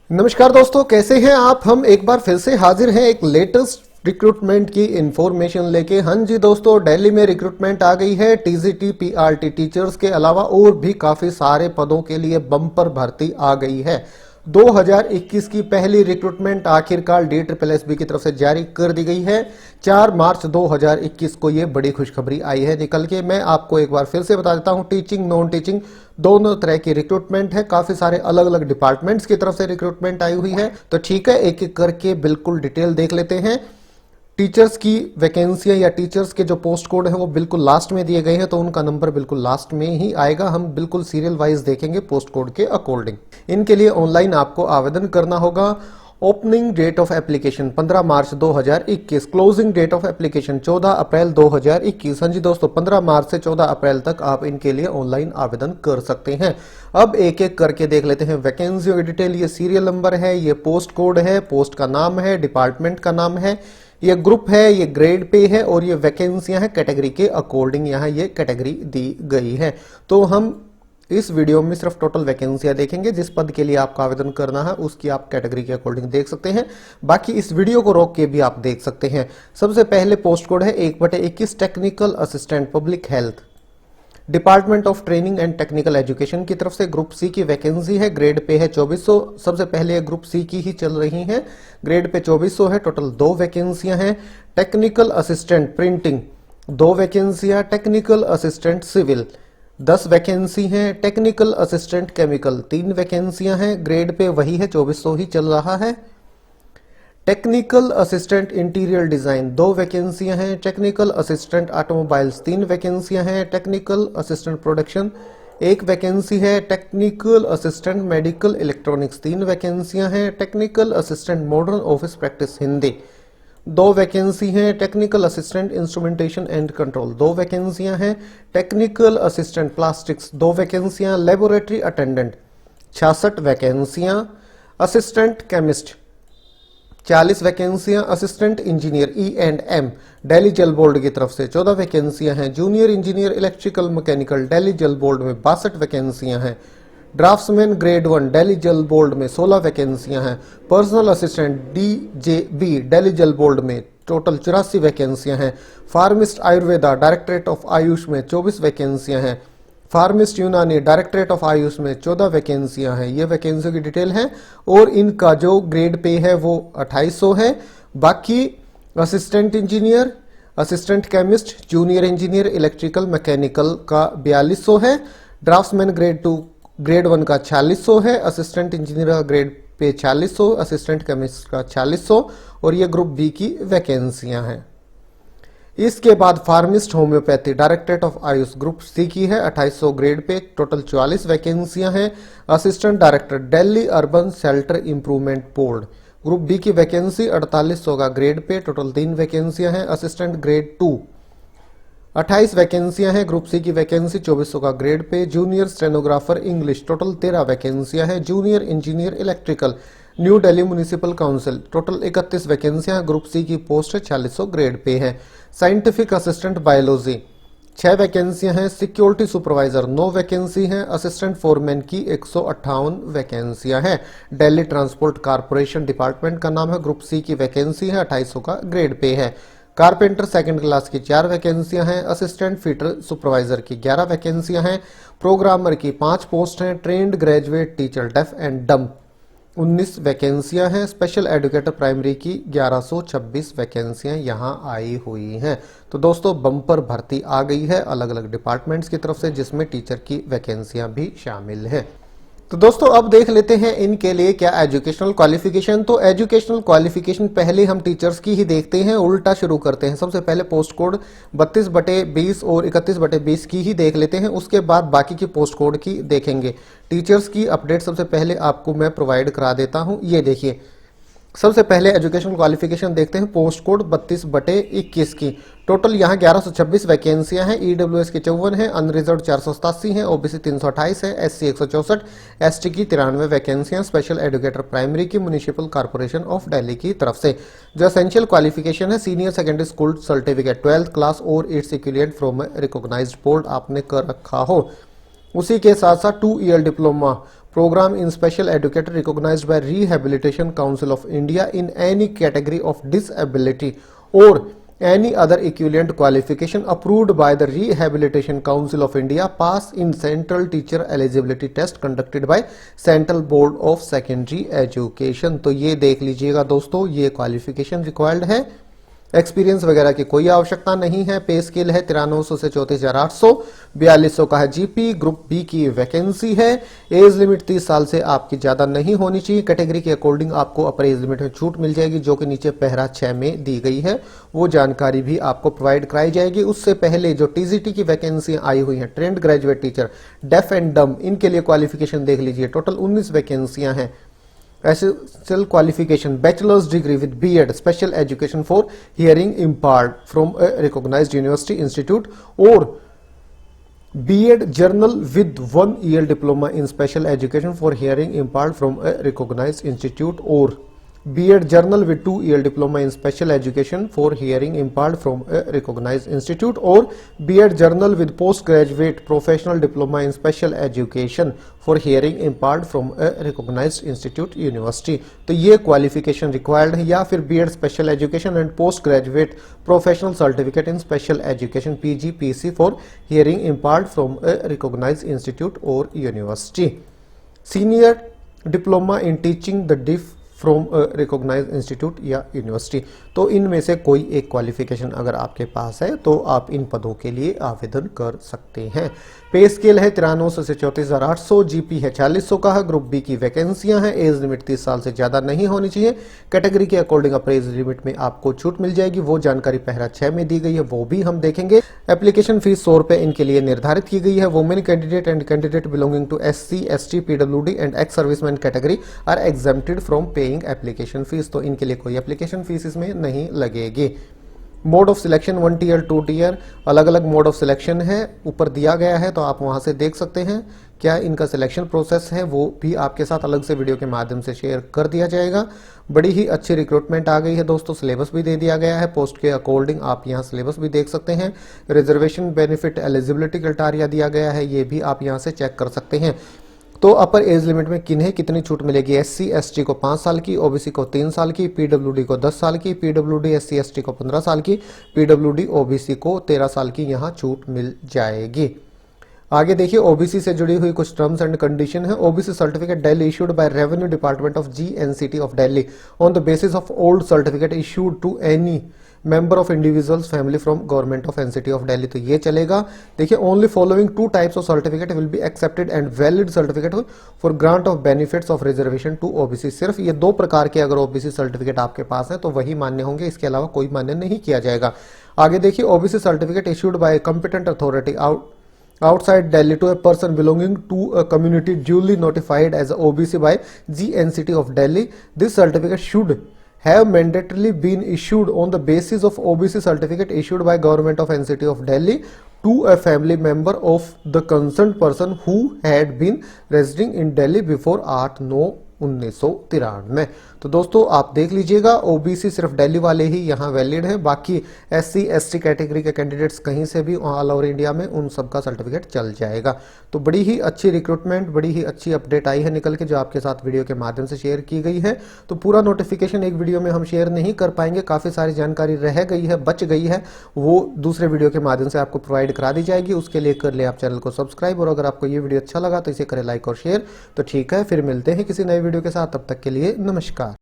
नमस्कार दोस्तों, कैसे हैं आप। हम एक बार फिर से हाजिर हैं एक लेटेस्ट रिक्रूटमेंट की इंफॉर्मेशन लेके। हाँ जी दोस्तों, दिल्ली में रिक्रूटमेंट आ गई है। टीजीटी पीआरटी टीचर्स के अलावा और भी काफी सारे पदों के लिए बम्पर भर्ती आ गई है। 2021 की पहली रिक्रूटमेंट आखिरकार DSSB की तरफ से जारी कर दी गई है। 4 मार्च 2021 को ये बड़ी खुशखबरी आई है निकल के। मैं आपको एक बार फिर से बता देता हूं, टीचिंग नॉन टीचिंग दोनों तरह की रिक्रूटमेंट है। काफी सारे अलग अलग डिपार्टमेंट्स की तरफ से रिक्रूटमेंट आई हुई है। तो ठीक है, एक एक करके बिल्कुल डिटेल देख लेते हैं। टीचर्स की वैकेंसियां या टीचर्स के जो पोस्ट कोड है वो बिल्कुल लास्ट में दिए गए हैं, तो उनका नंबर बिल्कुल लास्ट में ही आएगा। हम बिल्कुल सीरियल वाइज देखेंगे पोस्ट कोड के अकॉर्डिंग। इनके लिए ऑनलाइन आपको आवेदन करना होगा। Opening date of application 15 March 2021, closing date of application 14 April 2021। हाँ जी दोस्तों, 15 मार्च से 14 अप्रैल तक आप इनके लिए ऑनलाइन आवेदन कर सकते हैं। अब एक एक करके देख लेते हैं वैकेंसियों की डिटेल। ये सीरियल नंबर है, ये पोस्ट कोड है, पोस्ट का नाम है, डिपार्टमेंट का नाम है, ये ग्रुप है, ये ग्रेड पे है और ये वैकेंसियां हैं कैटेगरी के अकॉर्डिंग। यहाँ ये कैटेगरी दी गई है। तो हम इस वीडियो में सिर्फ टोटल वैकेंसियां देखेंगे। जिस पद के लिए आपको आवेदन करना है उसकी आप कैटेगरी के अकॉर्डिंग देख सकते हैं। बाकी इस वीडियो को रोक के भी आप देख सकते हैं। सबसे पहले पोस्ट कोड है 1/21 technical assistant public health, department of training and technical education की तरफ से। ग्रुप सी की वैकेंसी है, ग्रेड पे है 2400। सबसे पहले ग्रुप सी की ही चल रही है, ग्रेड पे 2400 है। टोटल 2 वैकेंसियां हैं। टेक्निकल असिस्टेंट प्रिंटिंग 2 वैकेंसियां, टेक्निकल असिस्टेंट सिविल 10 वैकेंसी हैं, टेक्निकल असिस्टेंट केमिकल 3 वैकेंसियां हैं, ग्रेड पे वही है 2400 ही चल रहा है। टेक्निकल असिस्टेंट इंटीरियर डिजाइन 2 वैकेंसियां हैं, टेक्निकल असिस्टेंट ऑटोमोबाइल्स 3 वैकेंसियां हैं, टेक्निकल असिस्टेंट प्रोडक्शन 1 वैकेंसी है, टेक्निकल असिस्टेंट मेडिकल इलेक्ट्रॉनिक्स 3 वैकेंसियां हैं, technical assistant modern office practice Hindi 2 vacancy हैं, technical assistant instrumentation and control 2 वैकेंसियां हैं, टेक्निकल असिस्टेंट प्लास्टिक्स 2 वैकेंसियां, लेबोरेटरी अटेंडेंट 66 वैकेंसियां, असिस्टेंट केमिस्ट 40 वैकेंसियां, assistant engineer E&M Delhi Jal board की तरफ से 14 वैकेंसियां हैं, junior engineer electrical mechanical Delhi Jal board में 62 वैकेंसियां हैं, draughtsman grade 1 Delhi Jal board में 16 वैकेंसियां हैं, personal assistant DJB Delhi Jal board में टोटल 84 वैकेंसियां हैं, फार्मिस्ट आयुर्वेदा डायरेक्टरेट ऑफ आयुष में 24 वैकेंसियां हैं, फार्मिस्ट यूनानी डायरेक्टरेट ऑफ आयुष में 14 वैकेंसियां हैं। ये वैकेंसियों की डिटेल है और इनका जो ग्रेड पे है वो 2800 है। बाकी assistant engineer, assistant chemist, junior engineer electrical mechanical का 4200 है, ड्राफ्ट्समैन ग्रेड 2 ग्रेड 1 का 4600 है, असिस्टेंट इंजीनियर का ग्रेड पे 4600, असिस्टेंट केमिस्ट का 4600 और ये ग्रुप बी की वैकेंसियां हैं। इसके बाद pharmacist homeopathy directorate of AYUSH group C की है 2800 ग्रेड पे, टोटल 44 वैकेंसियां हैं, assistant director Delhi urban shelter improvement board group B की वैकेंसी 4800 का ग्रेड पे, टोटल 3 वैकेंसियां हैं, असिस्टेंट ग्रेड 2 28 वैकेंसियां हैं, ग्रुप सी की वैकेंसी 2400 का grade pay, junior stenographer English total 13 वैकेंसियां हैं, junior engineer electrical new Delhi municipal council total 31 वैकेंसियां, ग्रुप सी की पोस्ट 4600 ग्रेड पे है। साइंटिफिक असिस्टेंट बायोलॉजी 6 वैकेंसियां हैं, सिक्योरिटी सुपरवाइजर 9 वैकेंसी हैं, असिस्टेंट फोरमैन की 158 वैकेंसियां हैं। दिल्ली ट्रांसपोर्ट कारपोरेशन डिपार्टमेंट का नाम है, ग्रुप सी की वैकेंसी है 2800 का ग्रेड पे है। कारपेंटर सेकंड क्लास की 4 वैकेंसियां हैं, असिस्टेंट फिटर सुपरवाइजर की 11 वैकेंसियां हैं, प्रोग्रामर की 5 पोस्ट हैं, trained graduate teacher deaf and dumb 19 वैकेंसियां हैं, स्पेशल एजुकेटर प्राइमरी की 1126 वैकेंसियां यहां आई हुई हैं। तो दोस्तों, बम्पर भर्ती आ गई है अलग अलग डिपार्टमेंट्स की तरफ से, जिसमें टीचर की वैकेंसियां भी शामिल हैं। तो दोस्तों, अब देख लेते हैं इनके लिए क्या एजुकेशनल क्वालिफिकेशन। तो एजुकेशनल क्वालिफिकेशन पहले हम टीचर्स की ही देखते हैं, उल्टा शुरू करते हैं। सबसे पहले पोस्ट कोड 32/20 और 31/20 की ही देख लेते हैं, उसके बाद बाकी की पोस्ट कोड की देखेंगे। टीचर्स की अपडेट सबसे पहले आपको मैं प्रोवाइड करा देता हूं। ये देखिए, सबसे पहले एजुकेशनल क्वालिफिकेशन देखते हैं, पोस्ट कोड 32/21 की। टोटल यहाँ 1126 वैकेंसियां हैं, ईडब्ल्यूएस की 54 है, अनरिजर्व 487 है, ओबीसी 328 है, एससी 164, एसटी की 93 वैकेंसियां, स्पेशल एजुकेटर प्राइमरी की म्युनिसिपल कॉर्पोरेशन ऑफ दिल्ली की तरफ से। जो एसेंशियल क्वालिफिकेशन है, senior secondary school certificate 12th class और it's equivalent from recognised board आपने कर रखा हो। उसी के साथ साथ 2 year diploma program in special educator recognized by Rehabilitation Council of India in any category of disability or any other equivalent qualification approved by the Rehabilitation Council of India pass in Central Teacher Eligibility Test conducted by Central Board of Secondary Education। तो ये देख लीजिएगा दोस्तों, ये qualification required है, experience वगैरह की कोई आवश्यकता नहीं है। पे स्केल है 9300 से 34,800, 4200 का है जीपी। ग्रुप बी की वैकेंसी है। एज लिमिट 30 साल से आपकी ज्यादा नहीं होनी चाहिए। कैटेगरी के अकॉर्डिंग आपको अपर एज लिमिट में छूट मिल जाएगी, जो कि नीचे पैरा 6 में दी गई है। वो जानकारी भी आपको प्रोवाइड कराई जाएगी। उससे पहले जो टीजीटी की वैकेंसी आई हुई है, trained graduate teacher deaf and डम, इनके लिए क्वालिफिकेशन देख लीजिए। टोटल 19 वैकेंसियां हैं। Essential qualification: bachelor's degree with B.Ed special education for hearing impaired from a recognized university institute, or B.Ed journal with 1 year diploma in special education for hearing impaired from a recognized institute, or B.Ed journal with 2 year diploma in special education for hearing impaired from a recognized institute, or B.Ed journal with postgraduate professional diploma in special education for hearing impaired from a recognized institute university। तो ये qualification required है। या फिर B.Ed special education and post graduate professional certificate in special education PGPC for hearing impaired from a recognized institute और university. Senior diploma in teaching the deaf from recognised institute या university. तो इनमें से कोई एक क्वालिफिकेशन अगर आपके पास है तो आप इन पदों के लिए आवेदन कर सकते हैं। पे स्केल है 9300 से 34,800, जीपी है 4600 का है। ग्रुप बी की वैकेंसियां हैं। एज लिमिट 30 साल से ज्यादा नहीं होनी चाहिए। कैटेगरी के अकॉर्डिंग अपर एज लिमिट में आपको छूट मिल जाएगी। वो जानकारी पैरा 6 में दी गई है, वो भी हम देखेंगे। एप्लीकेशन फीस 100 रुपए इनके लिए निर्धारित की गई है। Women candidate and candidate belonging to SC, ST, PWD and ex serviceman category are exempted from paying application fees. तो इनके लिए कोई एप्लीकेशन फीस इसमें नहीं लगेगी। Mode of selection 1 tier 2 tier, अलग अलग मोड ऑफ सिलेक्शन है, ऊपर दिया गया है, तो आप वहां से देख सकते हैं क्या इनका सिलेक्शन प्रोसेस है। वो भी आपके साथ अलग से वीडियो के माध्यम से शेयर कर दिया जाएगा। बड़ी ही अच्छी रिक्रूटमेंट आ गई है दोस्तों। सिलेबस भी दे दिया गया है पोस्ट के अकॉर्डिंग, आप यहाँ सिलेबस भी देख सकते हैं। रिजर्वेशन बेनिफिट एलिजिबिलिटी क्राइटेरिया दिया गया है, ये भी आप यहाँ से चेक कर सकते हैं। तो अपर एज लिमिट में किन्हें कितनी छूट मिलेगी? SC ST को 5 साल की, OBC को 3 साल की, PWD को 10 साल की, PWD SC ST को 15 साल की, PWD OBC को 13 साल की यहाँ छूट मिल जाएगी। आगे देखिए, OBC से जुड़ी हुई कुछ टर्म्स एंड कंडीशन है। OBC certificate Delhi issued by revenue department of GNCT of Delhi on the basis of old certificate issued to any member of individual's family from government of NCT of Delhi. तो ये चलेगा। देखिए, only following 2 types of certificate will be accepted and valid certificate for grant of benefits of reservation to OBC। सिर्फ ये 2 प्रकार के अगर OBC certificate आपके पास है तो वही मान्य होंगे, इसके अलावा कोई मान्य नहीं किया जाएगा। आगे देखिए, OBC certificate issued by competent authority outside Delhi to a person belonging to a community duly notified as a OBC by GNCT of Delhi. This certificate should have mandatorily been issued on the basis of OBC certificate issued by government of NCT of Delhi to a family member of the concerned person who had been residing in Delhi before 8/9/1993। तो दोस्तों आप देख लीजिएगा, OBC सिर्फ दिल्ली वाले ही यहाँ valid है, बाकी SC ST कैटेगरी के कैंडिडेट्स कहीं से भी ऑल ओवर इंडिया में उन सब का सर्टिफिकेट चल जाएगा। तो बड़ी ही अच्छी रिक्रूटमेंट, बड़ी ही अच्छी अपडेट आई है निकल के, जो आपके साथ वीडियो के माध्यम से शेयर की गई है। तो पूरा नोटिफिकेशन एक वीडियो में हम शेयर नहीं कर पाएंगे, काफ़ी सारी जानकारी रह गई है, बच गई है, वो दूसरे वीडियो के माध्यम से आपको प्रोवाइड करा दी जाएगी। उसके लिए कर ले आप चैनल को सब्सक्राइब, और अगर आपको ये वीडियो अच्छा लगा तो इसे करें लाइक और शेयर। तो ठीक है, फिर मिलते हैं किसी नए वीडियो के साथ, तब तक के लिए नमस्कार।